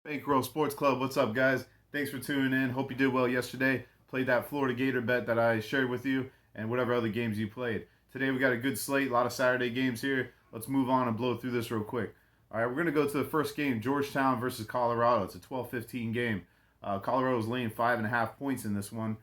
Bankroll Sports Club, what's up, guys? Thanks for tuning in. Hope you did well yesterday. Played that Florida Gator bet that I shared with you, and whatever other games you played. Today we got a good slate, a lot of Saturday games here. Let's move on and blow through this real quick. All right, we're gonna go to the first game, Georgetown versus Colorado. It's a 12-15 game. Colorado's laying 5.5 points in this one.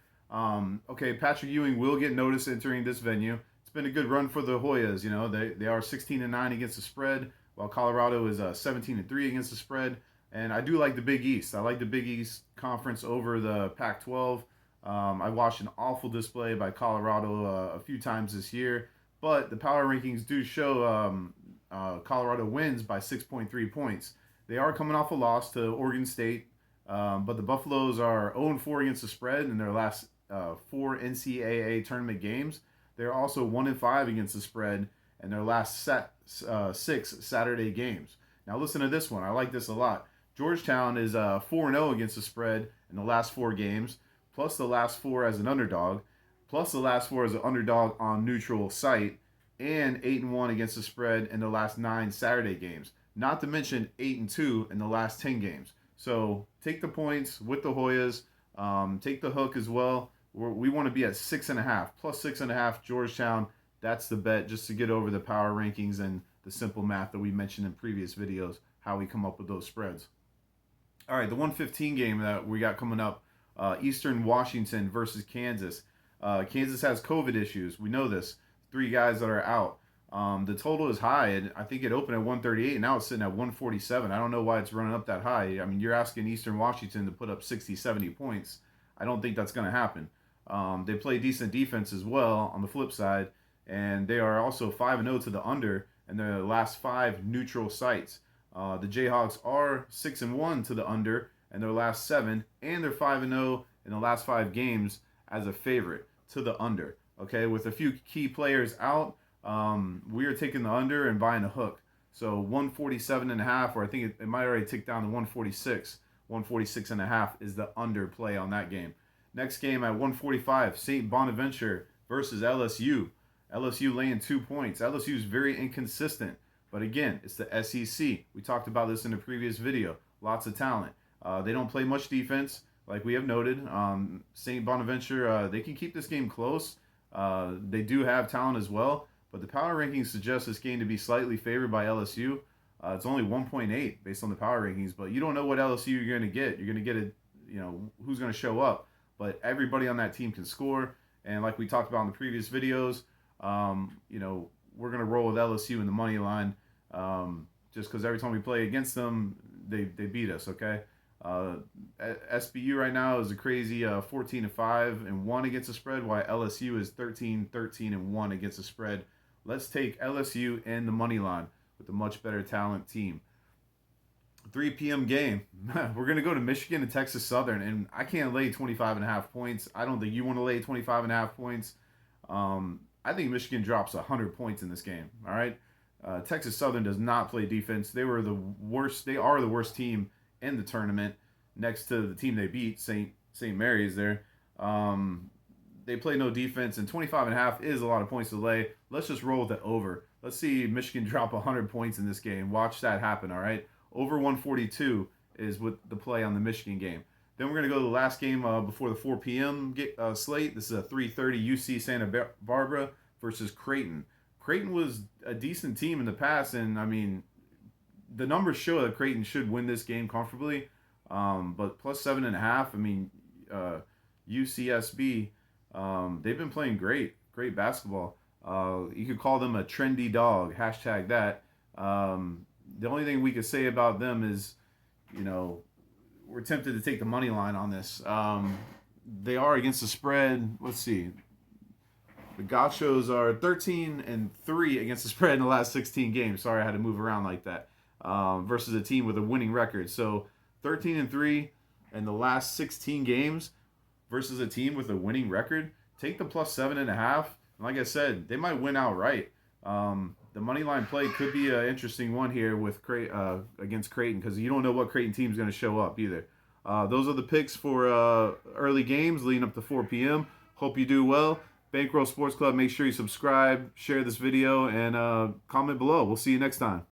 Okay, Patrick Ewing will get noticed entering this venue. It's been a good run for the Hoyas. You know, they are 16-9 against the spread, while Colorado is 17-3 against the spread. And I do like the Big East. I like the Big East Conference over the Pac-12. I watched an awful display by Colorado a few times this year, but the power rankings do show Colorado wins by 6.3 points. They are coming off a loss to Oregon State, but the Buffaloes are 0-4 against the spread in their last four NCAA tournament games. They're also 1-5 against the spread in their last six Saturday games. Now listen to this one. I like this a lot. Georgetown is 4-0 against the spread in the last four games, plus the last four as an underdog, plus the last four as an underdog on neutral site, and 8-1 against the spread in the last nine Saturday games. Not to mention 8-2 in the last 10 games. So take the points with the Hoyas. Take the hook as well. We want to be at 6.5 plus 6.5 Georgetown. That's the bet just to get over the power rankings and the simple math that we mentioned in previous videos, how we come up with those spreads. All right, the 115 game that we got coming up, Eastern Washington versus Kansas. Kansas has COVID issues. We know this. Three guys that are out. The total is high, and I think it opened at 138, and now it's sitting at 147. I don't know why it's running up that high. I mean, you're asking Eastern Washington to put up 60, 70 points. I don't think that's going to happen. They play decent defense as well on the flip side, and they are also 5-0 to the under in their last five neutral sites. The Jayhawks are 6-1 to the under in their last seven, and they're 5-0 in the last five games as a favorite to the under. Okay, with a few key players out, we are taking the under and buying a hook. So 147.5, or I think it might already tick down to 146. 146.5 is the under play on that game. Next game at 145, St. Bonaventure versus LSU. LSU laying 2 points. LSU is very inconsistent. But again, it's the SEC. We talked about this in a previous video. Lots of talent. They don't play much defense, like we have noted. St. Bonaventure, they can keep this game close. They do have talent as well. But the power rankings suggest this game to be slightly favored by LSU. It's only 1.8 based on the power rankings. But you don't know what LSU you're going to get. You're going to get who's going to show up. But everybody on that team can score. And like we talked about in the previous videos, we're going to roll with LSU in the money line just because every time we play against them, they beat us, okay? SBU right now is a crazy 14-5-1 against the spread, while LSU is 13-13-1 against the spread. Let's take LSU and the money line with a much better talent team. 3 p.m. game. We're going to go to Michigan and Texas Southern, and I can't lay 25.5 points. I don't think you want to lay 25.5 points. I think Michigan drops 100 points in this game. All right, Texas Southern does not play defense. They were the worst. They are the worst team in the tournament, next to the team they beat, St. Mary's. There, they play no defense, and 25.5 is a lot of points to lay. Let's just roll with it over. Let's see Michigan drop 100 points in this game. Watch that happen. All right, over 142 is with the play on the Michigan game. Then we're going to go to the last game before the 4 p.m. Slate. This is a 3:30 UC Santa Barbara versus Creighton. Creighton was a decent team in the past, and I mean, the numbers show that Creighton should win this game comfortably. But plus 7.5, I mean, UCSB, they've been playing great basketball. You could call them a trendy dog. Hashtag that. The only thing we could say about them is, we're tempted to take the money line on this. They are against the spread. Let's see. The Gauchos are 13-3 against the spread in the last 16 games. Sorry, I had to move around like that. Versus a team with a winning record. So 13-3 in the last 16 games versus a team with a winning record. Take the plus 7.5. Like I said, they might win outright. The money line play could be an interesting one here with against Creighton, because you don't know what Creighton team is going to show up either. Those are the picks for early games leading up to 4 p.m. Hope you do well. Bankroll Sports Club, make sure you subscribe, share this video, and comment below. We'll see you next time.